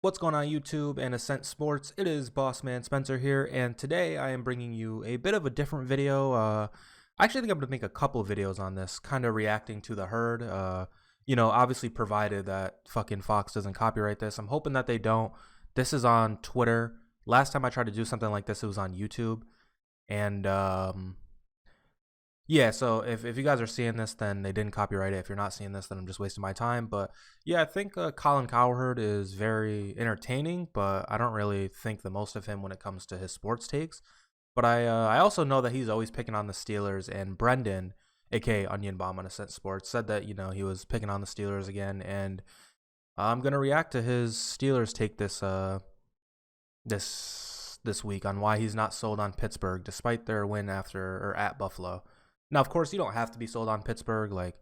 What's going on YouTube and Ascent Sports? It is Bossman Spencer here, and today I am bringing you a bit of a different video. I actually think I'm going to make a couple videos on this, kind of reacting to the herd. Obviously provided that fucking Fox doesn't copyright this. I'm hoping that they don't. This is on Twitter. Last time I tried to do something like this, it was on YouTube. And yeah, so if you guys are seeing this, then they didn't copyright it. If you're not seeing this, then I'm just wasting my time. But yeah, I think Colin Cowherd is very entertaining, but I don't really think the most of him when it comes to his sports takes. But I also know that he's always picking on the Steelers, and Brendan, aka Onion Bomb on Ascent Sports, said that he was picking on the Steelers again, and I'm gonna react to his Steelers take this week on why he's not sold on Pittsburgh despite their win at Buffalo. Now, of course, you don't have to be sold on Pittsburgh. It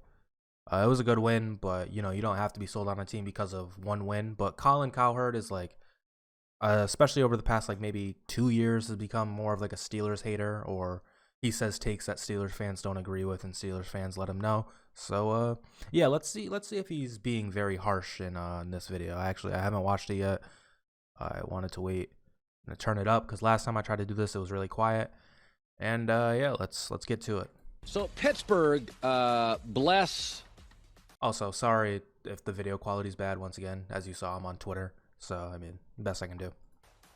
was a good win, but you don't have to be sold on a team because of one win. But Colin Cowherd is especially over the past maybe 2 years, has become more of a Steelers hater, or he says takes that Steelers fans don't agree with, and Steelers fans let him know. So yeah, let's see if he's being very harsh in this video. I haven't watched it yet. I wanted to wait and turn it up because last time I tried to do this, it was really quiet. And yeah, let's get to it. So Pittsburgh, bless. Also, sorry if the video quality is bad. Once again, as you saw, I'm on Twitter, so best I can do.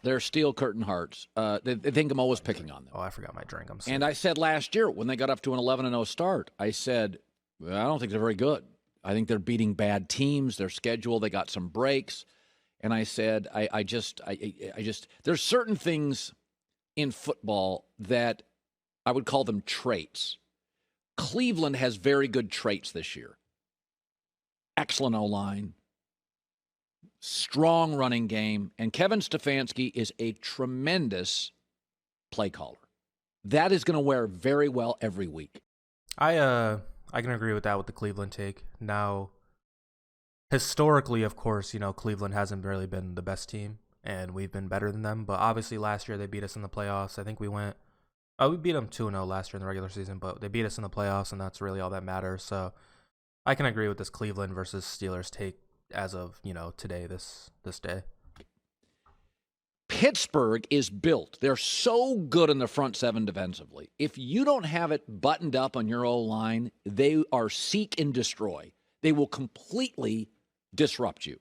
Their steel curtain hearts. They think I'm always picking on them. Oh, I forgot my drink. I'm sick. And I said last year when they got up to an 11-0 start, I said, well, I don't think they're very good. I think they're beating bad teams. Their schedule, they got some breaks. And I said, I just, there's certain things in football that I would call them traits. Cleveland has very good traits this year. Excellent O-line, strong running game, and Kevin Stefanski is a tremendous play caller. That is going to wear very well every week. I can agree with that with the Cleveland take. Now, historically, of course, Cleveland hasn't really been the best team, and we've been better than them. But obviously, last year they beat us in the playoffs. I think we beat them 2-0 last year in the regular season, but they beat us in the playoffs, and that's really all that matters. So I can agree with this Cleveland versus Steelers take as of, today, this day. Pittsburgh is built. They're so good in the front seven defensively. If you don't have it buttoned up on your O-line, they are seek and destroy. They will completely disrupt you.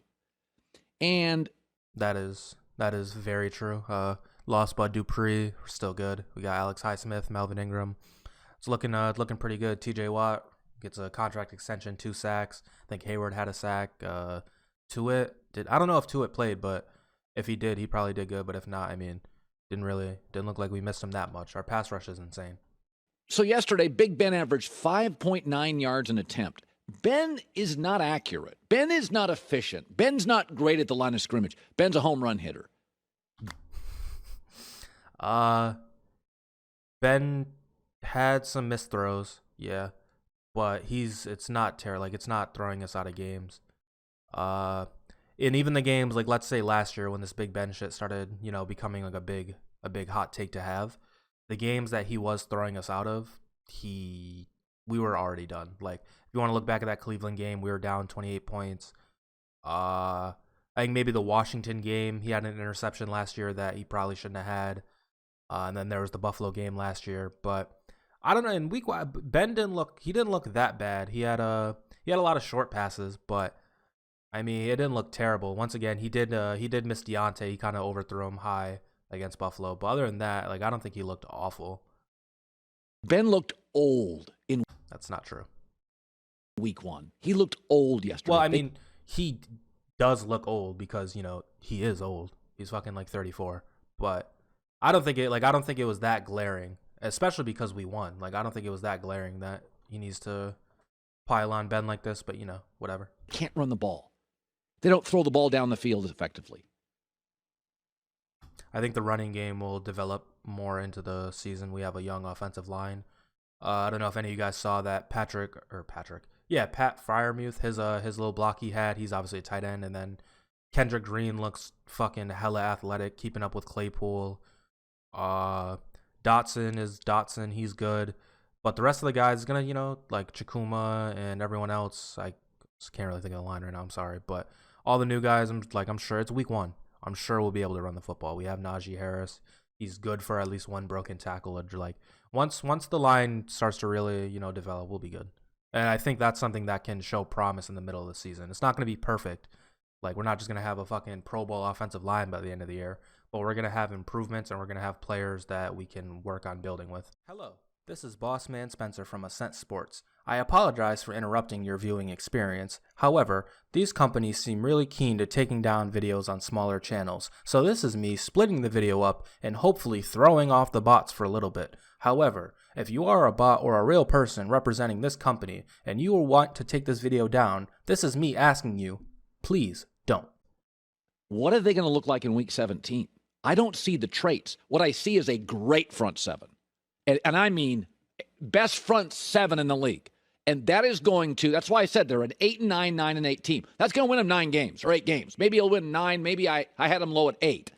And that is very true. Lost Bud Dupree, we're still good. We got Alex Highsmith, Melvin Ingram. It's looking pretty good. TJ Watt gets a contract extension, 2 sacks. I think Hayward had a sack. Tuitt I don't know if Tuitt played, but if he did, he probably did good. But if not, didn't look like we missed him that much. Our pass rush is insane. So yesterday, Big Ben averaged 5.9 yards an attempt. Ben is not accurate. Ben is not efficient. Ben's not great at the line of scrimmage. Ben's a home run hitter. Ben had some missed throws, yeah, but it's not terrible. It's not throwing us out of games. And even the games, let's say last year when this Big Ben shit started, becoming a big hot take to have, the games that he was throwing us out of, we were already done. If you want to look back at that Cleveland game, we were down 28 points. I think maybe the Washington game, he had an interception last year that he probably shouldn't have had. And then there was the Buffalo game last year, but I don't know. In week one, Ben didn't look that bad. He had a lot of short passes, but it didn't look terrible. Once again, he did miss Deontay. He kind of overthrew him high against Buffalo, but other than that, I don't think he looked awful. Ben looked old in. That's not true. Week one, he looked old yesterday. Well, he does look old because he is old. He's fucking 34, but I don't think it was that glaring, especially because we won. I don't think it was that glaring that he needs to pile on Ben like this, but whatever. Can't run the ball. They don't throw the ball down the field effectively. I think the running game will develop more into the season. We have a young offensive line. I don't know if any of you guys saw that Pat Freiermuth, his little block he had. He's obviously a tight end, and then Kendrick Green looks fucking hella athletic, keeping up with Claypool. Dotson is Dotson. He's good. But the rest of the guys is going to, Chikuma and everyone else, I can't really think of the line right now. I'm sorry. But all the new guys, I'm sure it's week 1. I'm sure we'll be able to run the football. We have Najee Harris. He's good for at least one broken tackle. Like once the line starts to really, develop, we'll be good. And I think that's something that can show promise in the middle of the season. It's not going to be perfect. Like, we're not just going to have a fucking Pro Bowl offensive line by the end of the year, but we're going to have improvements and we're going to have players that we can work on building with. Hello, this is Bossman Spencer from Ascent Sports. I apologize for interrupting your viewing experience. However, these companies seem really keen to taking down videos on smaller channels, so this is me splitting the video up and hopefully throwing off the bots for a little bit. However, if you are a bot or a real person representing this company and you will want to take this video down, this is me asking you, please don't. What are they going to look like in Week 17? I don't see the traits. What I see is a great front seven. And I mean best front seven in the league. And that is going to, that's why I said they're an 8-9, 9-8 team. That's going to win them 9 games or 8 games. Maybe he'll win 9. Maybe I had them low at 8.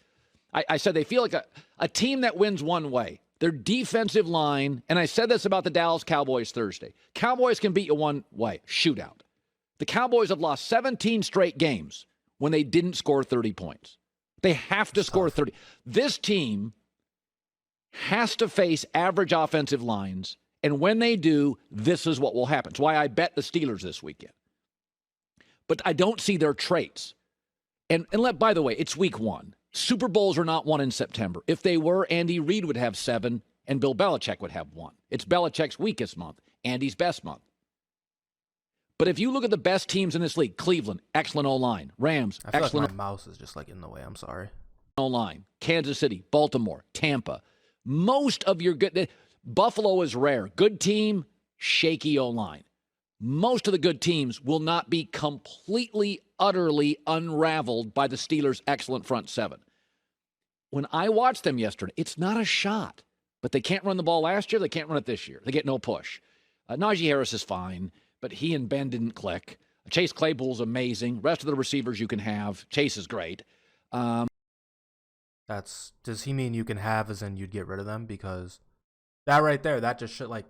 I said they feel like a team that wins one way. Their defensive line, and I said this about the Dallas Cowboys Thursday. Cowboys can beat you one way, shootout. The Cowboys have lost 17 straight games when they didn't score 30 points. They have to score 30. This team has to face average offensive lines, and when they do, this is what will happen. It's why I bet the Steelers this weekend. But I don't see their traits. And by the way, it's week 1. Super Bowls are not won in September. If they were, Andy Reid would have 7 and Bill Belichick would have 1. It's Belichick's weakest month, Andy's best month. But if you look at the best teams in this league, Cleveland, excellent O-line. Rams, I feel excellent like my mouse is just like in the way. I'm sorry. O-line. Kansas City, Baltimore, Tampa. Most of your good Buffalo is rare. Good team, shaky O-line. Most of the good teams will not be completely, utterly unraveled by the Steelers' excellent front seven. When I watched them yesterday, it's not a shot. But they can't run the ball last year. They can't run it this year. They get no push. Najee Harris is fine, but he and Ben didn't click. Chase Claypool's amazing. Rest of the receivers you can have. Chase is great. Does he mean you can have as in you'd get rid of them? Because that right there, that just shit like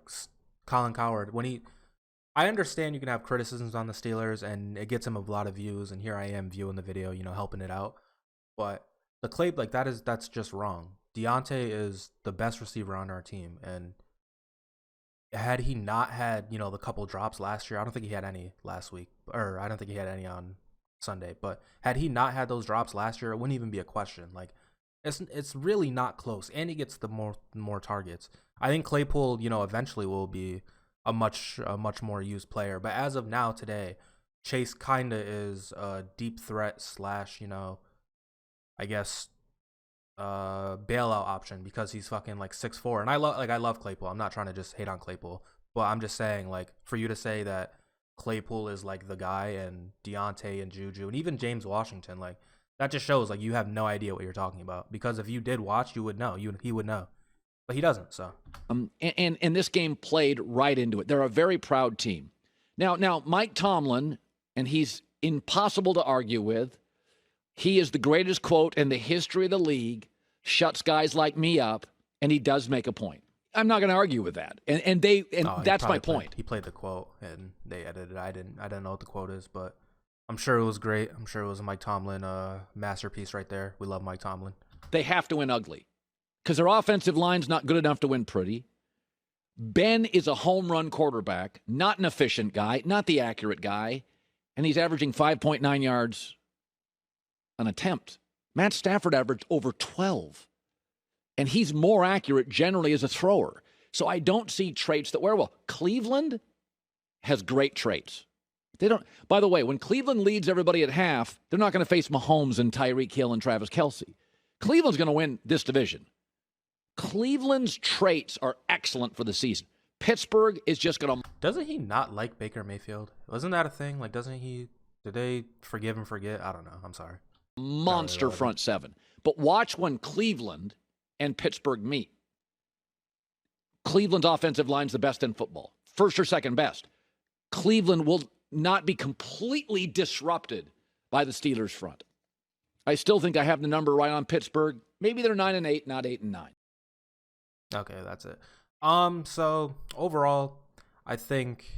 Colin Cowherd. I understand you can have criticisms on the Steelers and it gets him a lot of views, and here I am viewing the video, helping it out. But the Clay, like that's just wrong. Deontay is the best receiver on our team, and had he not had, the couple drops last year, I don't think he had any last week, or I don't think he had any on Sunday, but had he not had those drops last year, it wouldn't even be a question. Like, it's really not close, and he gets the more targets. I think Claypool, eventually will be a much more used player, but as of now today, Chase kinda is a deep threat slash, I guess bailout option because he's fucking like 6'4", and I love Claypool. I'm not trying to just hate on Claypool, but I'm just saying, like, for you to say that Claypool is like the guy and Deontay and Juju and even James Washington, like, that just shows like you have no idea what you're talking about, because if you did watch, you would know. He would know. But he doesn't, so. And this game played right into it. They're a very proud team. Now Mike Tomlin, and he's impossible to argue with. He is the greatest quote in the history of the league, shuts guys like me up, and he does make a point. I'm not going to argue with that. And that's my point. He played the quote, and they edited it. I didn't know what the quote is, but I'm sure it was great. I'm sure it was a Mike Tomlin masterpiece right there. We love Mike Tomlin. They have to win ugly because their offensive line's not good enough to win pretty. Ben is a home run quarterback, not an efficient guy, not the accurate guy, and he's averaging 5.9 yards an attempt. Matt Stafford averaged over 12, and he's more accurate generally as a thrower. So I don't see traits that wear well. Cleveland has great traits. They don't. By the way, when Cleveland leads everybody at half, they're not going to face Mahomes and Tyreek Hill and Travis Kelce. Cleveland's going to win this division. Cleveland's traits are excellent for the season. Pittsburgh is just going to... Doesn't he not like Baker Mayfield? Wasn't that a thing? Like, doesn't he... Did they forgive and forget? I don't know. I'm sorry. Monster front seven. But watch when Cleveland and Pittsburgh meet. Cleveland's offensive line's the best in football. First or second best. Cleveland will not be completely disrupted by the Steelers' front. I still think I have the number right on Pittsburgh. Maybe they're 9-8, not 8-9. Okay, that's it. So overall, I think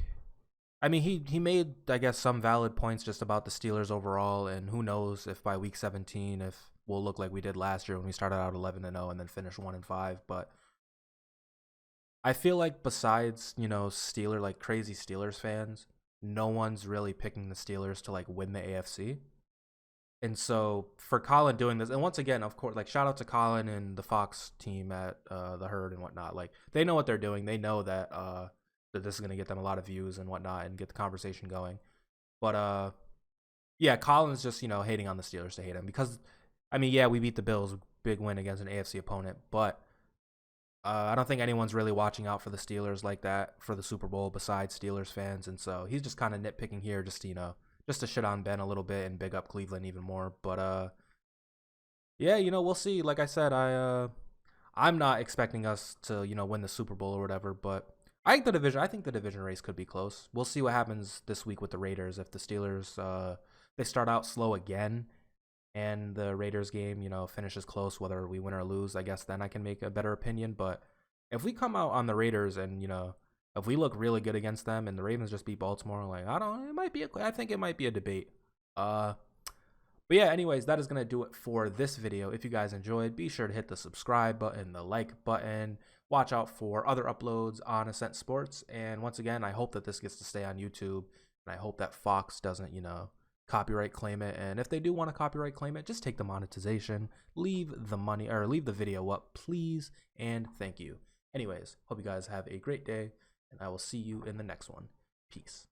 I mean, he made, I guess, some valid points just about the Steelers overall, and who knows if by week 17 if we'll look like we did last year when we started out 11-0 and then finished 1-5. But I feel like besides like crazy Steelers fans, no one's really picking the Steelers to like win the AFC. And so for Colin doing this, and once again, of course, like shout out to Colin and the Fox team at the Herd and whatnot. Like they know what they're doing. They know that this is gonna get them a lot of views and whatnot and get the conversation going. But yeah, Colin's just hating on the Steelers to hate him because, I mean, yeah, we beat the Bills, big win against an AFC opponent, but I don't think anyone's really watching out for the Steelers like that for the Super Bowl besides Steelers fans, and so he's just kind of nitpicking here, just to, just to shit on Ben a little bit and big up Cleveland even more. But yeah, we'll see. Like I said, I'm not expecting us to win the Super Bowl or whatever, but I think the division race could be close. We'll see what happens this week with the Raiders if the Steelers they start out slow again and the Raiders game, finishes close, whether we win or lose. I guess then I can make a better opinion. But if we come out on the Raiders and if we look really good against them and the Ravens just beat Baltimore, like I think it might be a debate. But yeah, anyways, that is going to do it for this video. If you guys enjoyed, be sure to hit the subscribe button, the like button. Watch out for other uploads on Ascent Sports. And once again, I hope that this gets to stay on YouTube. And I hope that Fox doesn't, copyright claim it. And if they do want to copyright claim it, just take the monetization. Leave the money or leave the video up, please. And thank you. Anyways, hope you guys have a great day. And I will see you in the next one. Peace.